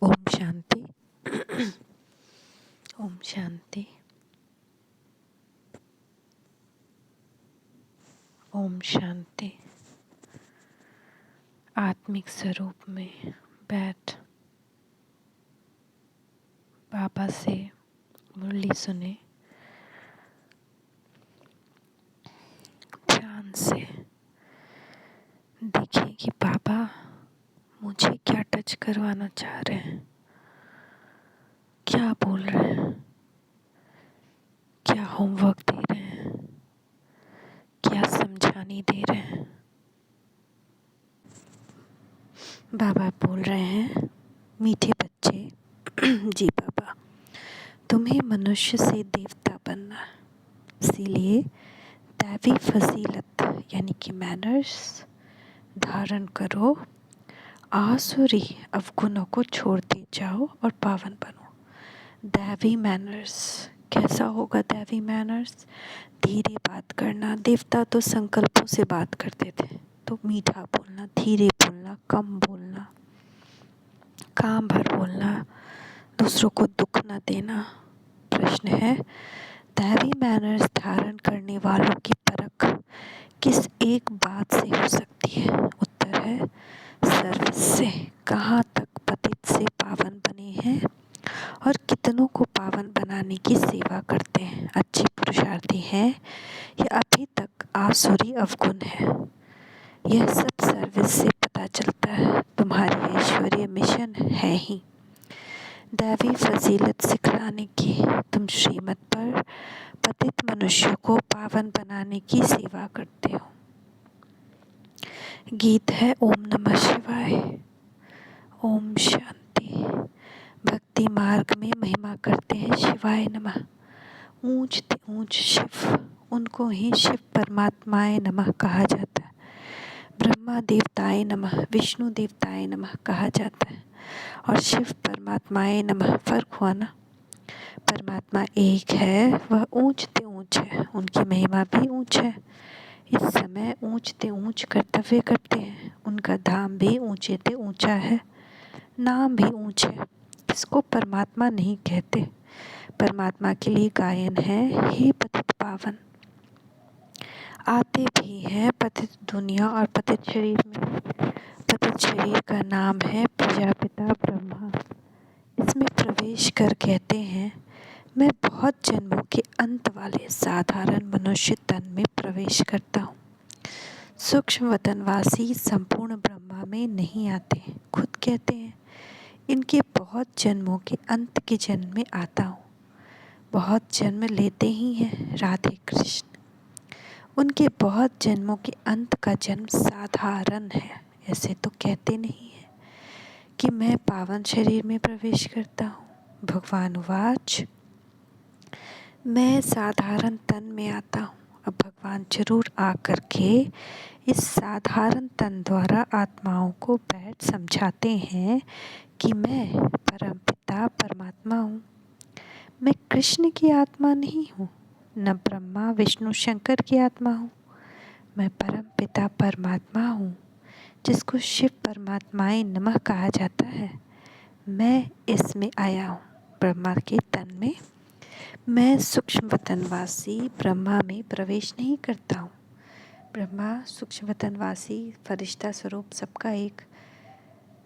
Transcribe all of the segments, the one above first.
ओम शांति। ओम शांति। ओम शांति। आत्मिक स्वरूप में बैठ बाबा से मुरली सुने, ध्यान से देखिए कि बाबा मुझे क्या टच करवाना चाह रहे हैं, क्या बोल रहे हैं, क्या होमवर्क दे रहे हैं, क्या समझाने दे रहे हैं। बाबा बोल रहे हैं, मीठे बच्चे जी बाबा, तुम्हें मनुष्य से देवता बनना, इसीलिए दैवी फजीलत यानी कि मैनर्स धारण करो, आसुरी अवगुणों को छोड़ते जाओ और पावन बनो। दैवी मैनर्स कैसा होगा? दैवी मैनर्स धीरे बात करना। देवता तो संकल्पों से बात करते थे, तो मीठा बोलना, धीरे बोलना, कम बोलना, काम भर बोलना, दूसरों को दुख न देना। प्रश्न है, दैवी मैनर्स धारण करने वालों की परख किस एक बात से हो सकती है? उत्तर है सर्विस से। कहाँ तक पतित से पावन बने हैं और कितनों को पावन बनाने की सेवा करते हैं? अच्छे पुरुषार्थी हैं या अभी तक आसुरी अवगुण है? यह सब सर्विस से पता चलता है। तुम्हारी ऐश्वर्य मिशन है ही दैवी फजीलत सिखलाने की। तुम श्रीमत पर पतित मनुष्यों को पावन बनाने की सेवा करते हो। गीत है ओम नमः शिवाय। ओम शांति। भक्ति मार्ग में महिमा करते हैं शिवाय नमः। ऊंच ते ऊंच शिव, उनको ही शिव परमात्माए नमः कहा जाता है। ब्रह्मा देवताए नमः, विष्णु देवताए नमः कहा जाता है। और शिव परमात्माए नमः फर्क हुआ ना? परमात्मा एक है, वह ऊंच ते ऊंच है, उनकी महिमा भी ऊंच है। इस समय ऊंच ते ऊंच कर्तव्य करते हैं, उनका धाम भी ऊंचे ते ऊंचा है, नाम भी ऊंच है। इसको परमात्मा नहीं कहते, परमात्मा के लिए गायन है, हे पतित पावन। आते भी हैं पतित दुनिया और पतित शरीर में। पतित शरीर का नाम है प्रजापिता ब्रह्मा। इसमें प्रवेश कर कहते हैं, मैं बहुत जन्मों के अंत वाले साधारण मनुष्य तन में प्रवेश करता हूँ। सूक्ष्म वतनवासी संपूर्ण ब्रह्मा में नहीं आते। खुद कहते हैं, इनके बहुत जन्मों के अंत के जन्म में आता हूँ। बहुत जन्म लेते ही हैं राधे कृष्ण। उनके बहुत जन्मों के अंत का जन्म साधारण है, ऐसे तो कहते नहीं है कि मैं पावन शरीर में प्रवेश करता हूँ। भगवान उवाच, मैं साधारण तन में आता हूँ। अब भगवान जरूर आकर के इस साधारण तन द्वारा आत्माओं को बैठ समझाते हैं कि मैं परमपिता परमात्मा हूँ। मैं कृष्ण की आत्मा नहीं हूँ, न ब्रह्मा विष्णु शंकर की आत्मा हूँ। मैं परमपिता परमात्मा हूँ, जिसको शिव परमात्माए नमः कहा जाता है। मैं इसमें आया हूँ ब्रह्मा के तन में। मैं सूक्ष्म वतनवासी ब्रह्मा में प्रवेश नहीं करता हूँ। ब्रह्मा सूक्ष्म वतनवासी फरिश्ता स्वरूप सबका एक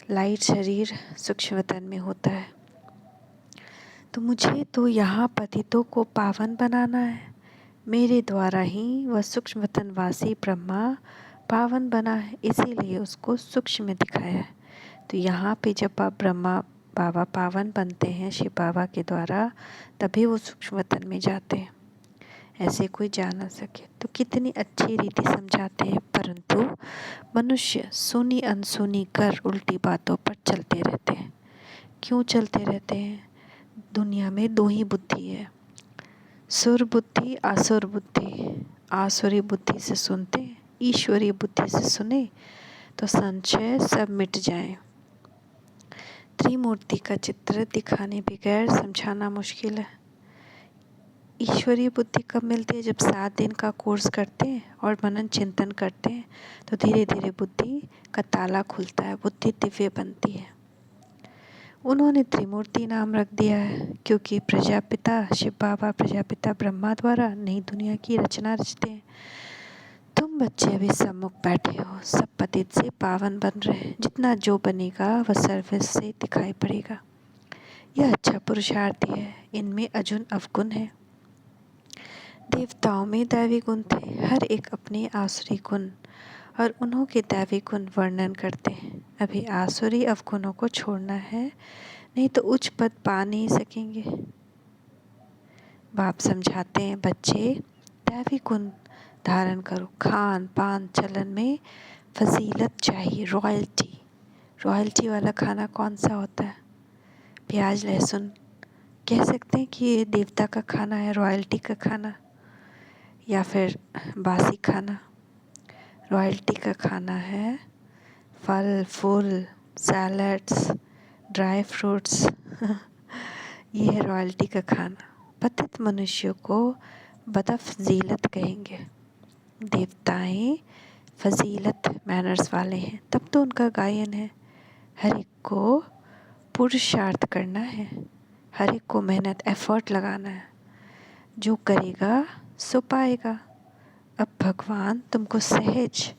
लाइट शरीर सूक्ष्म वतन में होता है। तो मुझे तो यहाँ पतितों को पावन बनाना है। मेरे द्वारा ही वह सूक्ष्म वतनवासी ब्रह्मा पावन बना है, इसीलिए उसको सूक्ष्म में दिखाया है। तो यहाँ पे जब आप ब्रह्मा बाबा पावन बनते हैं शिव बाबा के द्वारा, तभी वो सूक्ष्म वतन में जाते हैं। ऐसे कोई जा ना सके। तो कितनी अच्छी रीति समझाते हैं, परंतु मनुष्य सुनी अनसुनी कर उल्टी बातों पर चलते रहते हैं। क्यों चलते रहते हैं? दुनिया में दो ही बुद्धि है, सुर बुद्धि आसुर बुद्धि। आसुरी बुद्धि से सुनते, ईश्वरीय बुद्धि से सुने तो संशय सब मिट जाए। त्रिमूर्ति का चित्र दिखाने बगैर समझाना मुश्किल है। ईश्वरीय बुद्धि कब मिलती है? जब 7 दिन का कोर्स करते हैं और मनन चिंतन करते हैं, तो धीरे धीरे बुद्धि का ताला खुलता है, बुद्धि दिव्य बनती है। उन्होंने त्रिमूर्ति नाम रख दिया है क्योंकि प्रजापिता शिव बाबा प्रजापिता ब्रह्मा द्वारा नई दुनिया की रचना रचते हैं। तुम बच्चे अभी सम्मुख बैठे हो, सब पतित से पावन बन रहे हैं। जितना जो बनेगा वह सर्विस से दिखाई पड़ेगा। यह अच्छा पुरुषार्थी है, इनमें अर्जुन अवगुण है। देवताओं में दैवी गुण थे, हर एक अपने आसुरी गुण और उन्हों के दैवी गुण वर्णन करते हैं। अभी आसुरी अवगुणों को छोड़ना है, नहीं तो उच्च पद पा नहीं सकेंगे। बाप समझाते हैं, बच्चे दैवी गुण धारण करो। खान पान चलन में फजीलत चाहिए, रॉयल्टी। रॉयल्टी वाला खाना कौन सा होता है? प्याज लहसुन। कह सकते हैं कि ये देवता का खाना है, रॉयल्टी का खाना, या फिर बासी खाना। रॉयल्टी का खाना है फल फूल, सैलड्स, ड्राई फ्रूट्स ये है रॉयल्टी का खाना। पतित मनुष्यों को बदफजीलत कहेंगे। देवताएं फजीलत मैनर्स वाले हैं, तब तो उनका गायन है। हर एक को पुरुषार्थ करना है, हर एक को मेहनत एफर्ट लगाना है। जो करेगा सो पाएगा। अब भगवान तुमको सहज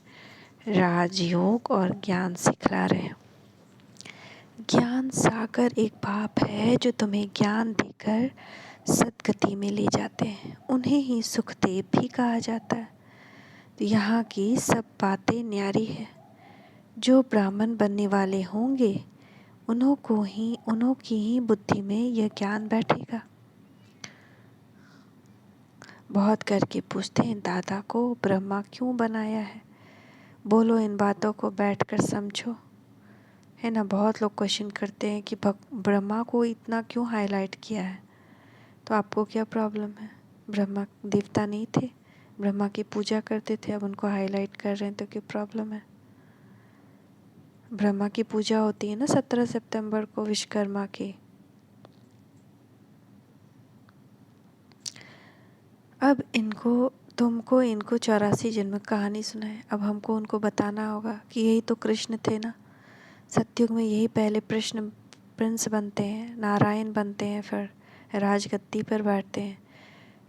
राजयोग और ज्ञान सिखला रहे हैं। ज्ञान सागर एक बाप है जो तुम्हें ज्ञान देकर सदगति में ले जाते हैं। उन्हें ही सुखदेव भी कहा जाता है। तो यहाँ की सब बातें न्यारी है। जो ब्राह्मण बनने वाले होंगे उन्हों की ही बुद्धि में यह ज्ञान बैठेगा। बहुत करके पूछते हैं, दादा को ब्रह्मा क्यों बनाया है? बोलो इन बातों को बैठकर समझो, है ना। बहुत लोग क्वेश्चन करते हैं कि ब्रह्मा को इतना क्यों हाईलाइट किया है? तो आपको क्या प्रॉब्लम है? ब्रह्मा देवता नहीं थे? ब्रह्मा की पूजा करते थे, अब उनको हाईलाइट कर रहे हैं तो क्या प्रॉब्लम है? ब्रह्मा की पूजा होती है ना 17 सितंबर को विश्वकर्मा की। अब तुमको इनको 84 जन्म कहानी सुनाए। अब हमको उनको बताना होगा कि यही तो कृष्ण थे ना। सतयुग में यही पहले प्रिंस बनते हैं, नारायण बनते हैं, फिर राजगद्दी पर बैठते हैं।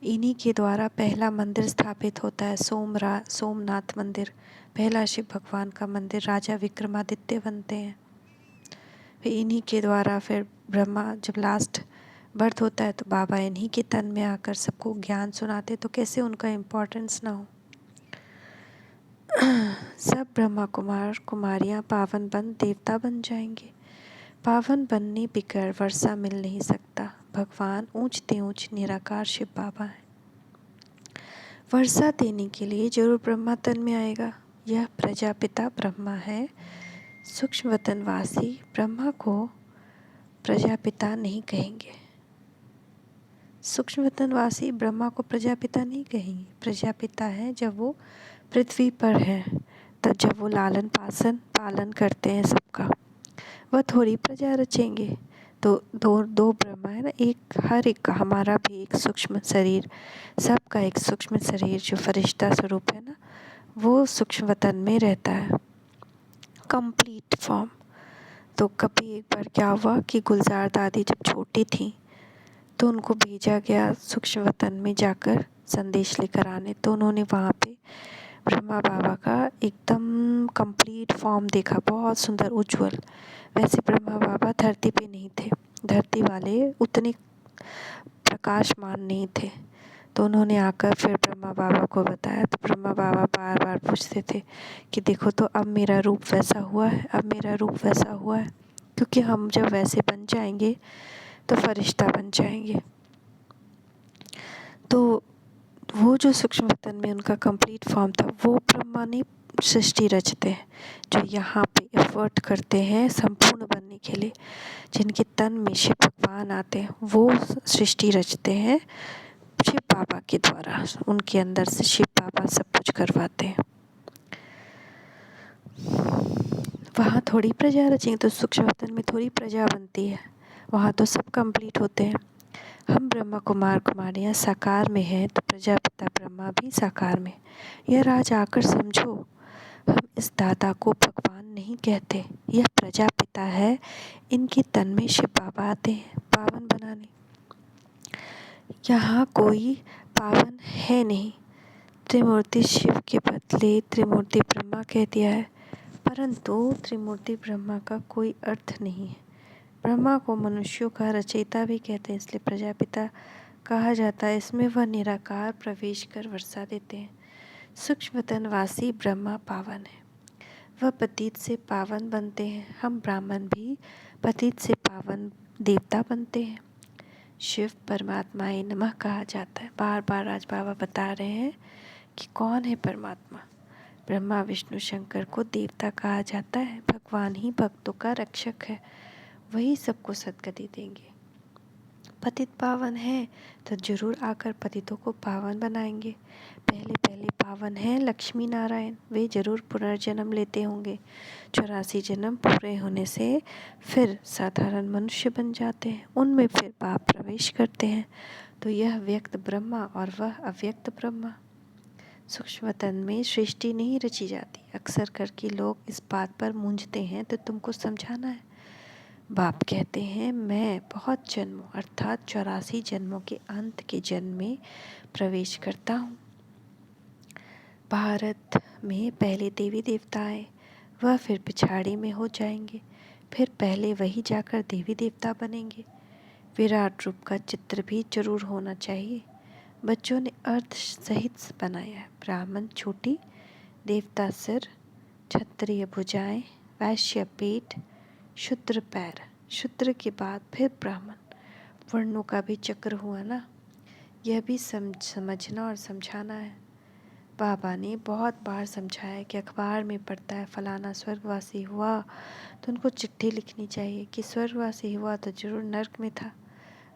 इन्हीं के द्वारा पहला मंदिर स्थापित होता है, सोमनाथ मंदिर, पहला शिव भगवान का मंदिर। राजा विक्रमादित्य बनते हैं। फिर इन्हीं के द्वारा फिर ब्रह्मा जब लास्ट बर्थ होता है तो बाबा इन्हीं के तन में आकर सबको ज्ञान सुनाते, तो कैसे उनका इम्पोर्टेंस ना हो। सब ब्रह्मा कुमार कुमारियाँ पावन बन देवता बन जाएंगे। पावन बनने बिगड़ वर्षा मिल नहीं सकता। भगवान ऊंचते ऊंच निराकार शिव बाबा हैं। वर्षा देने के लिए जरूर ब्रह्मा तन में आएगा। यह प्रजापिता ब्रह्मा है। सूक्ष्म वतनवासी ब्रह्मा को प्रजापिता नहीं कहेंगे। सूक्ष्म वतनवासी ब्रह्मा को प्रजापिता नहीं कहेंगे। प्रजापिता है जब वो पृथ्वी पर है, तब जब वो लालन पालन करते हैं सबका, वह थोड़ी प्रजा रचेंगे। तो दो ब्रह्मा है ना, एक हर एक का, हमारा भी एक सूक्ष्म शरीर, सबका एक सूक्ष्म शरीर जो फरिश्ता स्वरूप है ना, वो सूक्ष्म वतन में रहता है, कंप्लीट फॉर्म। तो कभी एक बार क्या हुआ कि गुलजार दादी जब छोटी थी तो उनको भेजा गया सूक्ष्म वतन में जाकर संदेश लेकर आने। तो उन्होंने वहाँ पे ब्रह्मा बाबा का एकदम कंप्लीट फॉर्म देखा, बहुत सुंदर उज्जवल। वैसे ब्रह्मा बाबा धरती पे नहीं थे, धरती वाले उतने प्रकाशमान नहीं थे। तो उन्होंने आकर फिर ब्रह्मा बाबा को बताया। तो ब्रह्मा बाबा बार बार पूछते थे कि देखो तो अब मेरा रूप वैसा हुआ है, अब मेरा रूप वैसा हुआ है, क्योंकि हम जब वैसे बन जाएंगे तो फरिश्ता बन जाएंगे। तो वो जो सूक्ष्म वतन में उनका कंप्लीट फॉर्म था, वो ब्रह्मा ने सृष्टि रचते हैं, जो यहाँ पे एफर्ट करते हैं संपूर्ण बनने के लिए, जिनके तन में शिव भगवान आते हैं, वो सृष्टि रचते हैं शिव बाबा के द्वारा। उनके अंदर से शिव बाबा सब कुछ करवाते हैं। वहाँ थोड़ी प्रजा रचेंगे, तो सूक्ष्म वतन में थोड़ी प्रजा बनती है, वहाँ तो सब कंप्लीट होते हैं। हम ब्रह्मा कुमार कुमारियाँ साकार में हैं, तो प्रजापिता ब्रह्मा भी साकार में। यह राज आकर समझो, हम इस दादा को भगवान नहीं कहते, यह प्रजापिता है। इनके तन में शिव बाबा आते हैं पावन बनाने। यहाँ कोई पावन है नहीं। त्रिमूर्ति शिव के बदले त्रिमूर्ति ब्रह्मा कह दिया है, परंतु त्रिमूर्ति ब्रह्मा का कोई अर्थ नहीं है। ब्रह्मा को मनुष्यों का रचयिता भी कहते हैं, इसलिए प्रजापिता कहा जाता है। इसमें वह निराकार प्रवेश कर वर्षा देते हैं। सूक्ष्म वतनवासी ब्रह्मा पावन है, वह पतित से पावन बनते हैं। हम ब्राह्मण भी पतित से पावन देवता बनते हैं। शिव परमात्माए नमः कहा जाता है। बार बार आज बाबा बता रहे हैं कि कौन है परमात्मा। ब्रह्मा विष्णु शंकर को देवता कहा जाता है। भगवान ही भक्तों का रक्षक है, वही सबको सद्गति देंगे। पतित पावन है तो जरूर आकर पतितों को पावन बनाएंगे। पहले पहले पावन है लक्ष्मी नारायण, वे जरूर पुनर्जन्म लेते होंगे। 84 जन्म पूरे होने से फिर साधारण मनुष्य बन जाते हैं, उनमें फिर पाप प्रवेश करते हैं। तो यह व्यक्त ब्रह्मा और वह अव्यक्त ब्रह्मा। सूक्ष्म वतन में सृष्टि नहीं रची जाती। अक्सर करके लोग इस बात पर मूंझते हैं, तो तुमको समझाना है। बाप कहते हैं मैं बहुत जन्मों अर्थात 84 जन्मों के अंत के जन्म में प्रवेश करता हूँ। भारत में पहले देवी देवता आए, वह फिर पिछाड़ी में हो जाएंगे, फिर पहले वही जाकर देवी देवता बनेंगे। विराट रूप का चित्र भी जरूर होना चाहिए। बच्चों ने अर्थ सहित बनाया है। ब्राह्मण चोटी, देवता सिर, क्षत्रिय भुजाएं, वैश्य पेट, शूद्र पैर, शूद्र के बाद फिर ब्राह्मण। वर्णों का भी चक्र हुआ ना, यह भी समझना और समझाना है। बाबा ने बहुत बार समझाया कि अखबार में पढ़ता है फलाना स्वर्गवासी हुआ, तो उनको चिट्ठी लिखनी चाहिए कि स्वर्गवासी हुआ तो जरूर नर्क में था,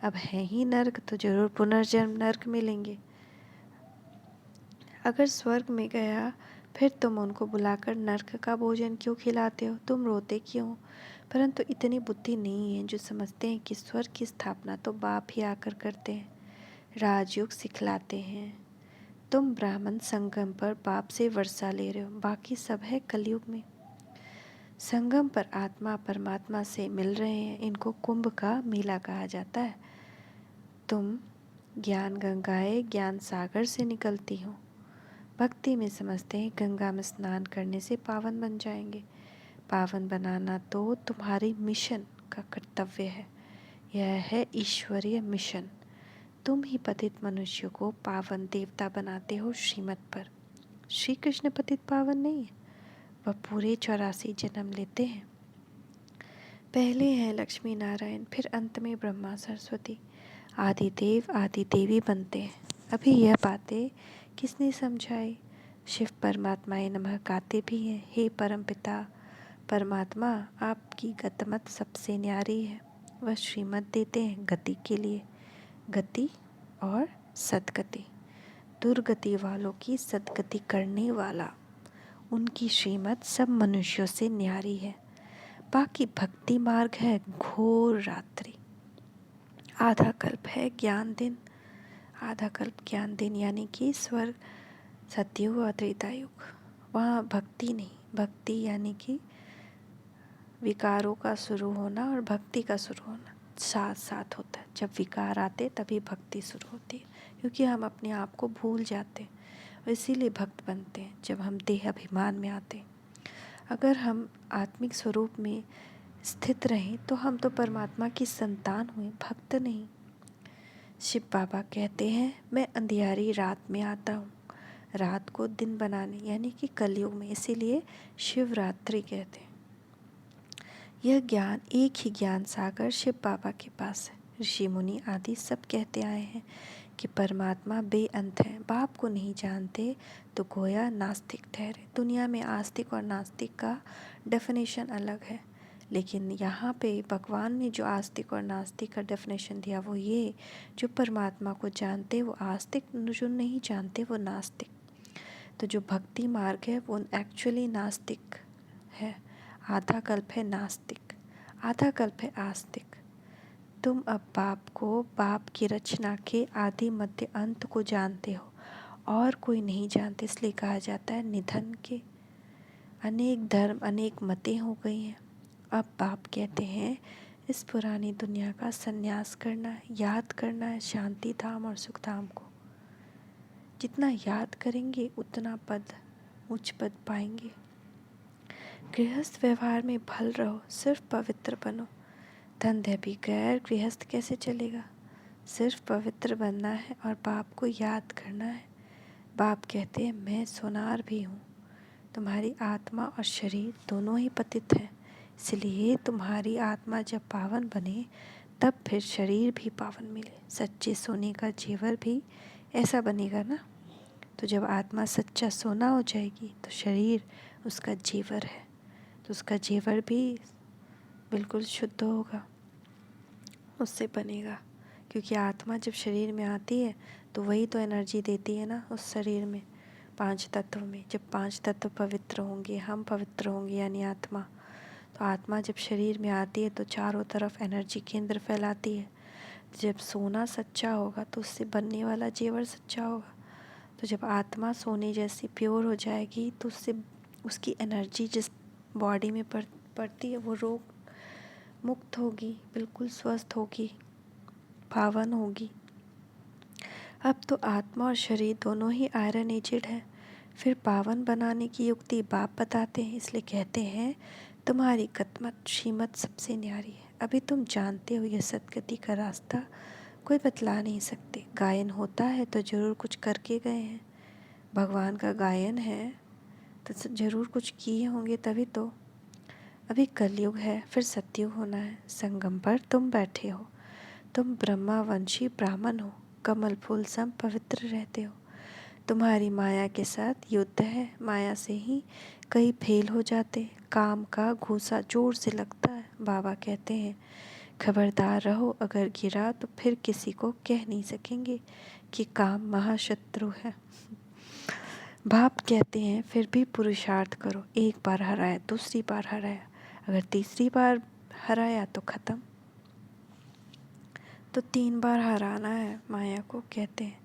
अब है ही नर्क तो जरूर पुनर्जन्म नर्क में लेंगे। अगर स्वर्ग में गया फिर तुम उनको बुलाकर नर्क का भोजन क्यों खिलाते हो, तुम रोते क्यों? परंतु इतनी बुद्धि नहीं है जो समझते हैं कि स्वर्ग की स्थापना तो बाप ही आकर करते हैं, राजयोग सिखलाते हैं। तुम ब्राह्मण संगम पर बाप से वर्षा ले रहे हो, बाकी सब है कलयुग में। संगम पर आत्मा परमात्मा से मिल रहे हैं, इनको कुंभ का मेला कहा जाता है। तुम ज्ञान गंगाएं ज्ञान सागर से निकलती हो। भक्ति में समझते हैं गंगा में स्नान करने से पावन बन जाएंगे। पावन बनाना तो तुम्हारी मिशन का कर्तव्य है। यह है ईश्वरीय मिशन। तुम ही पतित मनुष्य को पावन देवता बनाते हो श्रीमत पर। श्री कृष्ण पतित पावन नहीं है, वह पूरे 84 जन्म लेते हैं। पहले हैं लक्ष्मी नारायण, फिर अंत में ब्रह्मा सरस्वती। आदि देव आदि देवी बनते हैं। अभी यह बातें किसने समझाई? शिव परमात्माए नमः गाते भी हैं। हे परम पिता परमात्मा, आपकी गतमत सबसे न्यारी है। वह श्रीमत देते हैं गति के लिए, गति और सदगति। दुर्गति वालों की सदगति करने वाला, उनकी श्रीमत सब मनुष्यों से न्यारी है। बाकी भक्ति मार्ग है घोर रात्रि। आधा कल्प है ज्ञान दिन। आधा कल्प ज्ञान दिन यानी कि स्वर्ग, सतयुग और त्रेता युग। वहाँ भक्ति नहीं, भक्ति यानी कि विकारों का शुरू होना और भक्ति का शुरू होना साथ साथ होता है। जब विकार आते तभी भक्ति शुरू होती है, क्योंकि हम अपने आप को भूल जाते हैं और इसीलिए भक्त बनते हैं जब हम देह अभिमान में आते हैं। अगर हम आत्मिक स्वरूप में स्थित रहें तो हम तो परमात्मा की संतान हुए, भक्त नहीं। शिव बाबा कहते हैं मैं अंधियारी रात में आता हूँ, रात को दिन बनाने, यानी कि कलयुग में, इसीलिए शिवरात्रि कहते हैं। यह ज्ञान, एक ही ज्ञान सागर शिव बाबा के पास है। ऋषि मुनि आदि सब कहते आए हैं कि परमात्मा बेअंत है। बाप को नहीं जानते तो गोया नास्तिक ठहरे। दुनिया में आस्तिक और नास्तिक का डेफिनेशन अलग है, लेकिन यहाँ पे भगवान ने जो आस्तिक और नास्तिक का डेफिनेशन दिया वो ये, जो परमात्मा को जानते वो आस्तिक, जो नहीं जानते वो नास्तिक। तो जो भक्ति मार्ग है वो एक्चुअली नास्तिक है। आधा कल्प है नास्तिक, आधा कल्प है आस्तिक। तुम अब बाप को, बाप की रचना के आदि मध्य अंत को जानते हो और कोई नहीं जानते, इसलिए कहा जाता है निधन के। अनेक धर्म अनेक मतें हो गई हैं। अब बाप कहते हैं इस पुरानी दुनिया का संन्यास करना है, याद करना है शांति धाम और सुख धाम को। जितना याद करेंगे उतना पद, उच्च पद पाएंगे। गृहस्थ व्यवहार में भल रहो, सिर्फ पवित्र बनो। धंधे भी गैर गृहस्थ कैसे चलेगा? सिर्फ पवित्र बनना है और बाप को याद करना है। बाप कहते हैं मैं सोनार भी हूँ। तुम्हारी आत्मा और शरीर दोनों ही पतित हैं, इसलिए तुम्हारी आत्मा जब पावन बने तब फिर शरीर भी पावन मिले। सच्चे सोने का जेवर भी ऐसा बनेगा ना। तो जब आत्मा सच्चा सोना हो जाएगी तो शरीर उसका जेवर है, तो उसका जेवर भी बिल्कुल शुद्ध होगा, उससे बनेगा। क्योंकि आत्मा जब शरीर में आती है तो वही तो एनर्जी देती है ना उस शरीर में, 5 तत्व में। जब 5 तत्व पवित्र होंगे, हम पवित्र होंगे यानी आत्मा, तो आत्मा जब शरीर में आती है तो चारों तरफ एनर्जी केंद्र फैलाती है। जब सोना सच्चा होगा तो उससे बनने वाला जेवर सच्चा होगा। तो जब आत्मा सोने जैसी प्योर हो जाएगी तो उससे उसकी एनर्जी जिस बॉडी में पड़ती है वो रोग मुक्त होगी, बिल्कुल स्वस्थ होगी, पावन होगी। अब तो आत्मा और शरीर दोनों ही आयरन एजेड है। फिर पावन बनाने की युक्ति बाप बताते हैं, इसलिए कहते हैं तुम्हारी गतमत श्रीमत सबसे न्यारी है। अभी तुम जानते हो यह सदगति का रास्ता कोई बतला नहीं सकते। गायन होता है तो ज़रूर कुछ करके गए हैं। भगवान का गायन है तो ज़रूर कुछ किए होंगे, तभी तो। अभी कलयुग है, फिर सतयुग होना है। संगम पर तुम बैठे हो। तुम ब्रह्मावंशी ब्राह्मण हो, कमल फूल सम पवित्र रहते हो। तुम्हारी माया के साथ युद्ध है। माया से ही कई फेल हो जाते। काम का घूसा जोर से लगता है। बाबा कहते हैं खबरदार रहो, अगर गिरा तो फिर किसी को कह नहीं सकेंगे कि काम महाशत्रु है। बाप कहते हैं फिर भी पुरुषार्थ करो। एक बार हराया, दूसरी बार हराया, अगर तीसरी बार हराया तो ख़त्म। तो 3 बार हराना है माया को, कहते हैं।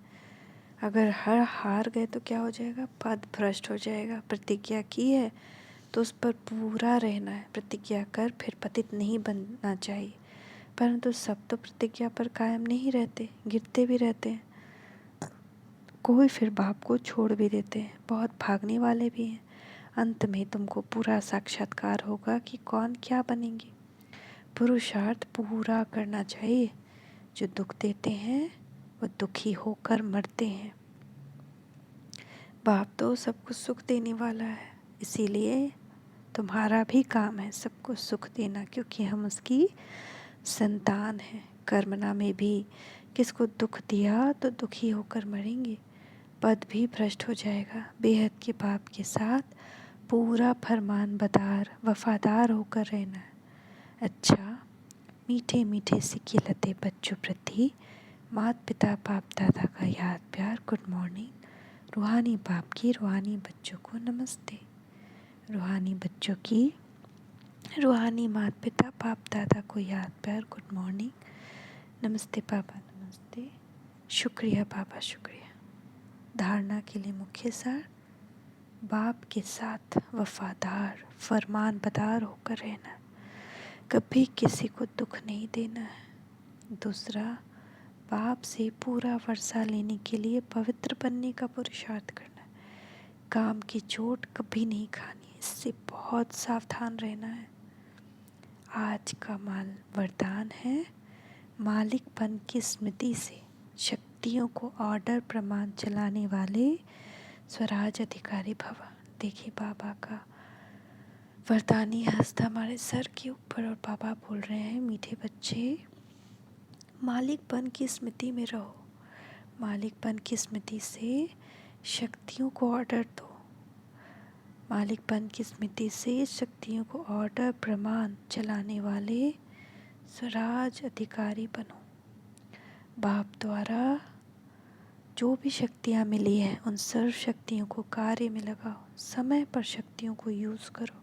अगर हार गए तो क्या हो जाएगा? पद भ्रष्ट हो जाएगा। प्रतिज्ञा की है तो उस पर पूरा रहना है। प्रतिज्ञा कर फिर पतित नहीं बनना चाहिए। परंतु सब तो प्रतिज्ञा पर कायम नहीं रहते, गिरते भी रहते हैं। कोई फिर बाप को छोड़ भी देते हैं, बहुत भागने वाले भी हैं। अंत में तुमको पूरा साक्षात्कार होगा कि कौन क्या बनेंगे। पुरुषार्थ पूरा करना चाहिए। जो दुख देते हैं वो दुखी होकर मरते हैं। बाप तो सबको सुख देने वाला है, इसीलिए तुम्हारा भी काम है सबको सुख देना, क्योंकि हम उसकी संतान हैं। कर्मना में भी किसको दुख दिया तो दुखी होकर मरेंगे, पद भी भ्रष्ट हो जाएगा। बेहद के बाप के साथ पूरा फरमान बदार वफादार होकर रहना है। अच्छा, मीठे मीठे सिक्के लते बच्चों प्रति माता पिता बाप दादा का याद प्यार गुड मॉर्निंग। रूहानी बाप की रूहानी बच्चों को नमस्ते। रूहानी बच्चों की रूहानी माता पिता बाप दादा को याद प्यार गुड मॉर्निंग। नमस्ते पापा नमस्ते। शुक्रिया पापा शुक्रिया। धारणा के लिए मुख्य सार, बाप के साथ वफादार फरमान बदार होकर रहना, कभी किसी को दुख नहीं देना है। दूसरा, बाप से पूरा वर्षा लेने के लिए पवित्र बनने का पुरुषार्थ करना है। काम की चोट कभी नहीं खानी, इससे बहुत सावधान रहना है। आज का वरदान है, मालिकपन की स्मृति से शक्तियों को ऑर्डर प्रमाण चलाने वाले स्वराज अधिकारी भव। देखिए बाबा का वरदानी हस्त हमारे सर के ऊपर और बाबा बोल रहे हैं, मीठे बच्चे मालिकपन की स्मृति में रहो। मालिकपन की स्मृति से शक्तियों को ऑर्डर दो। मालिकपन की स्मृति से शक्तियों को ऑर्डर प्रमाण चलाने वाले स्वराज अधिकारी बनो। बाप द्वारा जो भी शक्तियाँ मिली हैं उन सर्व शक्तियों को कार्य में लगाओ। समय पर शक्तियों को यूज़ करो।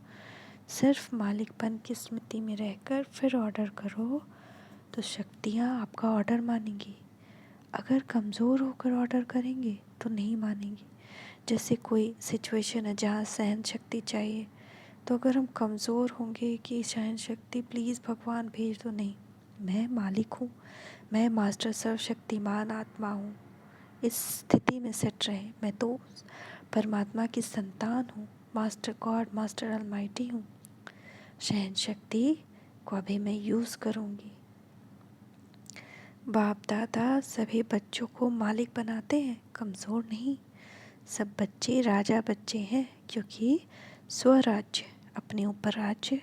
सिर्फ मालिकपन की स्मृति में रहकर फिर ऑर्डर करो तो शक्तियाँ आपका ऑर्डर मानेंगी। अगर कमज़ोर होकर ऑर्डर करेंगे तो नहीं मानेंगी। जैसे कोई सिचुएशन है जहाँ सहन शक्ति चाहिए, तो अगर हम कमज़ोर होंगे कि सहन शक्ति प्लीज़ भगवान भेज दो, नहीं, मैं मालिक हूँ, मैं मास्टर सर्वशक्तिमान आत्मा हूँ, इस स्थिति में सेट रहे। मैं तो परमात्मा की संतान हूँ, मास्टर गॉड मास्टर अलमाइटी हूँ। सहन शक्ति को अभी मैं यूज़ करूँगी। बाप दादा सभी बच्चों को मालिक बनाते हैं, कमज़ोर नहीं। सब बच्चे राजा बच्चे हैं, क्योंकि स्वराज्य अपने ऊपर राज्य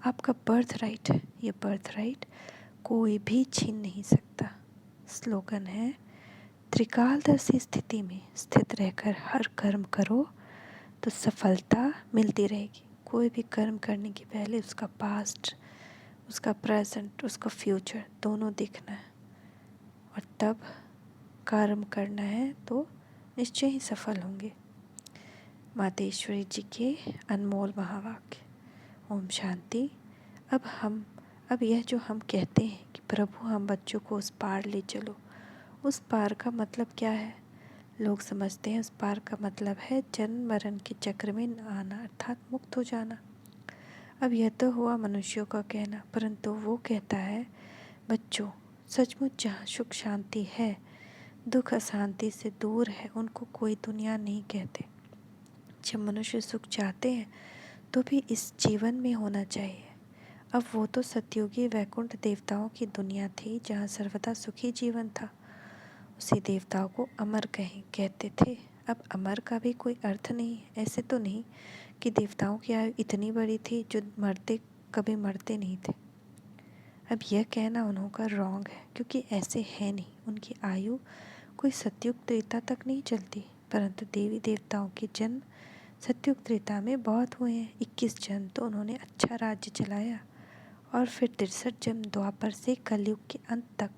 आपका बर्थ राइट है। ये बर्थ राइट कोई भी छीन नहीं सकता। स्लोगन है, त्रिकालदर्शी स्थिति में स्थित रहकर हर कर्म करो तो सफलता मिलती रहेगी। कोई भी कर्म करने के पहले उसका पास्ट, उसका प्रेजेंट, उसका फ्यूचर दोनों देखना है और तब कर्म करना है तो निश्चय ही सफल होंगे। मातेश्वरी जी के अनमोल महावाक्य। ओम शांति। अब यह जो हम कहते हैं कि प्रभु हम बच्चों को उस पार ले चलो, उस पार का मतलब क्या है? लोग समझते हैं उस पार का मतलब है जन्म मरण के चक्र में न आना, अर्थात मुक्त हो जाना। अब यह तो हुआ मनुष्यों का कहना, परंतु वो कहता है, बच्चों सचमुच जहाँ सुख शांति है, दुख अशांति से दूर है, उनको कोई दुनिया नहीं कहते। जब मनुष्य सुख चाहते हैं तो भी इस जीवन में होना चाहिए। अब वो तो सतयुगी वैकुंठ देवताओं की दुनिया थी जहाँ सर्वदा सुखी जीवन था। उसी देवताओं को अमर कहते थे। अब अमर का भी कोई अर्थ नहीं है। ऐसे तो नहीं कि देवताओं की आयु इतनी बड़ी थी जो कभी मरते नहीं थे। अब यह कहना उन्हों का रॉन्ग है, क्योंकि ऐसे है नहीं। उनकी आयु कोई सतयुग त्रेता तक नहीं चलती, परंतु देवी देवताओं के जन्म सतयुग त्रेता में बहुत हुए हैं। 21 जन्म तो उन्होंने अच्छा राज्य चलाया, और फिर 63 जन्म द्वापर से कलयुग के अंत तक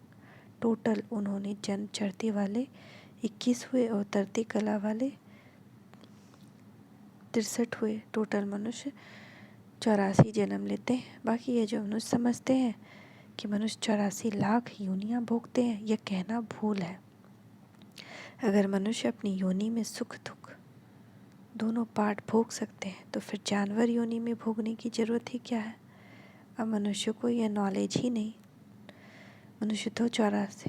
टोटल उन्होंने जन्म चढ़ती वाले 21 हुए और उतरती कला वाले 63 हुए। टोटल मनुष्य 84 जन्म लेते हैं। बाकी ये जो मनुष्य समझते हैं कि मनुष्य 84 लाख योनियाँ भोगते हैं, यह कहना भूल है। अगर मनुष्य अपनी योनि में सुख दुख दोनों पार्ट भोग सकते हैं तो फिर जानवर योनि में भोगने की ज़रूरत ही क्या है? अब मनुष्य को यह नॉलेज ही नहीं, मनुष्य तो 84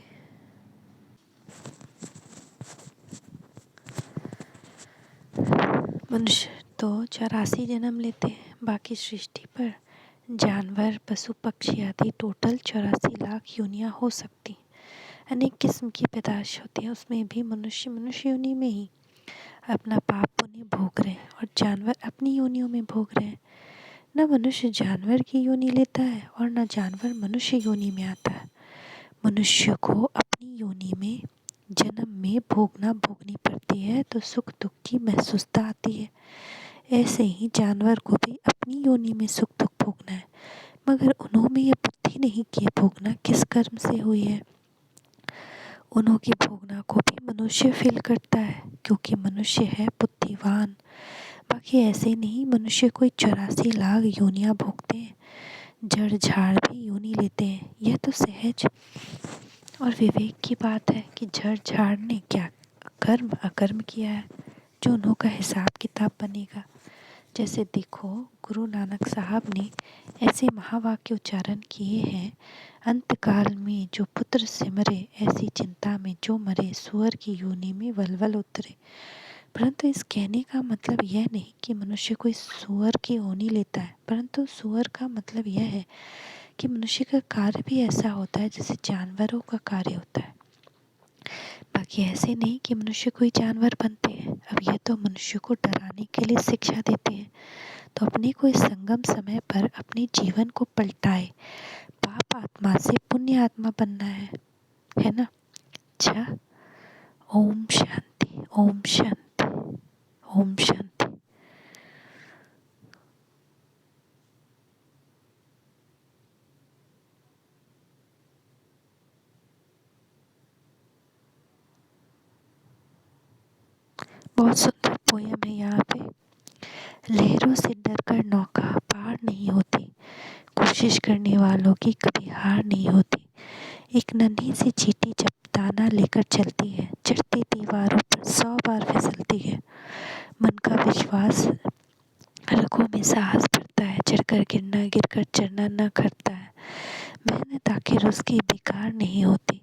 मनुष्य तो 84 जन्म लेते हैं। बाकी सृष्टि पर जानवर, पशु, पक्षी आदि टोटल 84 लाख योनियाँ हो सकती। अनेक किस्म की पैदाइश होती है, उसमें भी मनुष्य योनि में ही अपना पाप पुण्य भोग रहे हैं और जानवर अपनी योनियों में भोग रहे हैं। न मनुष्य जानवर की योनि लेता है और न जानवर मनुष्य योनि में आता है। मनुष्य को अपनी योनि में जन्म में भोगनी पड़ती है तो सुख दुख की महसूसता आती है। ऐसे ही जानवर को भी अपनी योनि में सुख दुख भोगना है, मगर उन्होंने ये बुद्धि नहीं कि भोगना किस कर्म से हुई है। उन्हों की भोगना को भी मनुष्य फील करता है क्योंकि मनुष्य है बुद्धिवान। बाकी ऐसे नहीं मनुष्य कोई 84 लाख योनियाँ भोगते हैं, जड़ झाड़ भी योनि लेते हैं। यह तो सहज और विवेक की बात है कि जड़ झाड़ ने क्या कर्म अकर्म किया है, जो उन्हों का हिसाब किताब बनेगा। जैसे देखो, गुरु नानक साहब ने ऐसे महावाक्य उच्चारण किए हैं, अंतकाल में जो पुत्र सिमरे ऐसी चिंता में जो मरे, सुअर की योनि में वलवल उतरे। परंतु इस कहने का मतलब यह नहीं कि मनुष्य कोई सुअर की योनि लेता है, परंतु सुअर का मतलब यह है कि मनुष्य का कार्य भी ऐसा होता है जैसे जानवरों का कार्य होता है। बाकी ऐसे नहीं कि मनुष्य कोई जानवर बनते हैं। अब यह तो मनुष्य को डराने के लिए शिक्षा देते हैं, तो अपने को इस संगम समय पर अपने जीवन को पलटाए, पाप आत्मा से पुण्य आत्मा बनना है ना। अच्छा, ओम शांति, ओम शांति, ओम शांति। बहुत सुंदर पोयम है यहाँ पे। लहरों से डरकर नौका पार नहीं होती, कोशिश करने वालों की कभी हार नहीं होती। एक नन्ही सी चींटी जब दाना लेकर चलती है, चढ़ती दीवारों पर 100 बार फिसलती है। मन का विश्वास, रगों में साहस बढ़ता है, चढ़कर गिरना गिरकर चढ़ना न खटता है। मेहनत आखिर उसकी बेकार नहीं होती,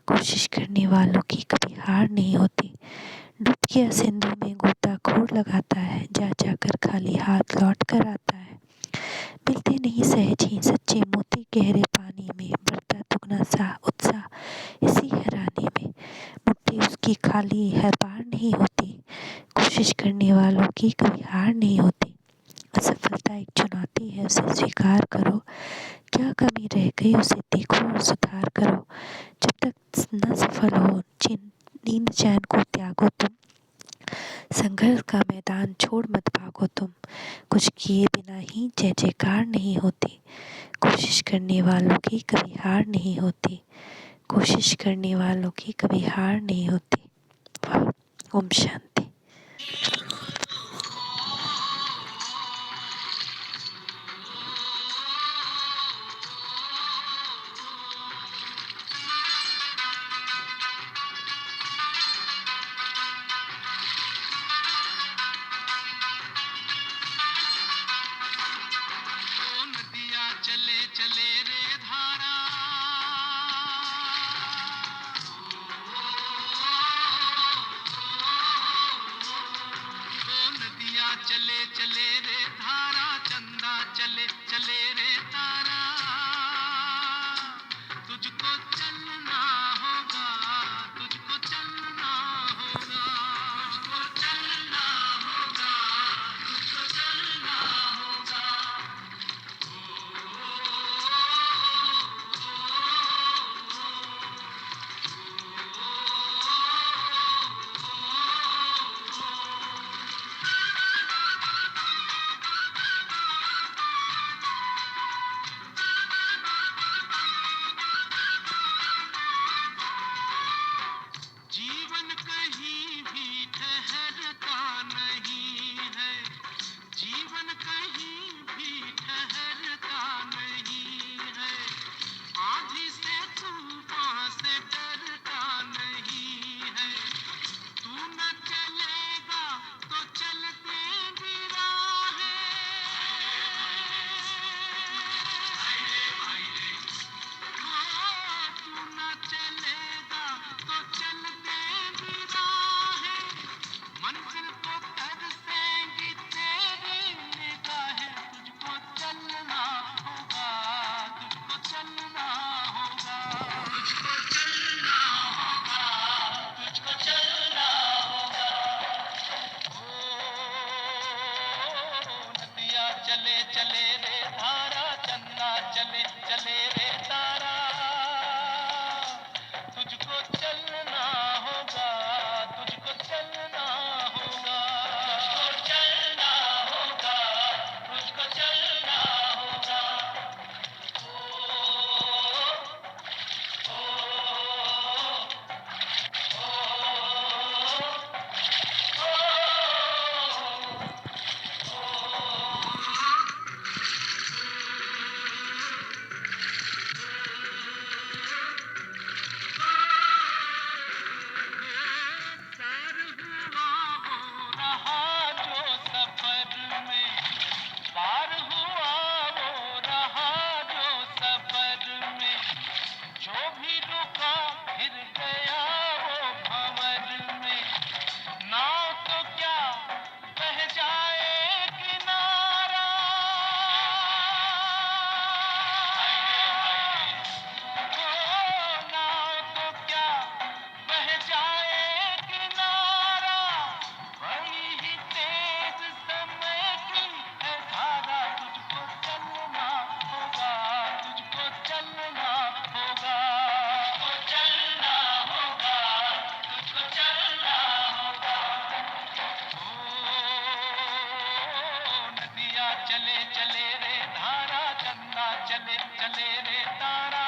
कोशिश करने वालों की कभी हार नहीं होती। डुबकिया सिंधु में गोताखोर लगाता है, जा जाकर खाली हाथ लौट कर आता है। मिलते नहीं सहज ही सच्चे मोती गहरे पानी में, बढ़ता दुगना सा उत्साह इसी हैरानी में। मुट्ठी उसकी खाली हर बार नहीं होती, कोशिश करने वालों की कभी हार नहीं होती। असफलता एक चुनौती है, उसे स्वीकार करो। क्या कमी रह गई उसे देखो और सुधार करो। जब तक न सफल हो नींद चैन को त्यागो तुम, संघर्ष का मैदान छोड़ मत भागो तुम। कुछ किए बिना ही जय जयकार नहीं होती, कोशिश करने वालों की कभी हार नहीं होती, कोशिश करने वालों की कभी हार नहीं होती। वाह, ओम शांति। चले चले रे धारा, ओ नदियाँ चले चले रे धारा, चंदा चले चले रे तारा। तुझको चलना होगा, तुझको चलना होगा, तुझको चलना होगा, तुझको चलना होगा। चले चले रे तारा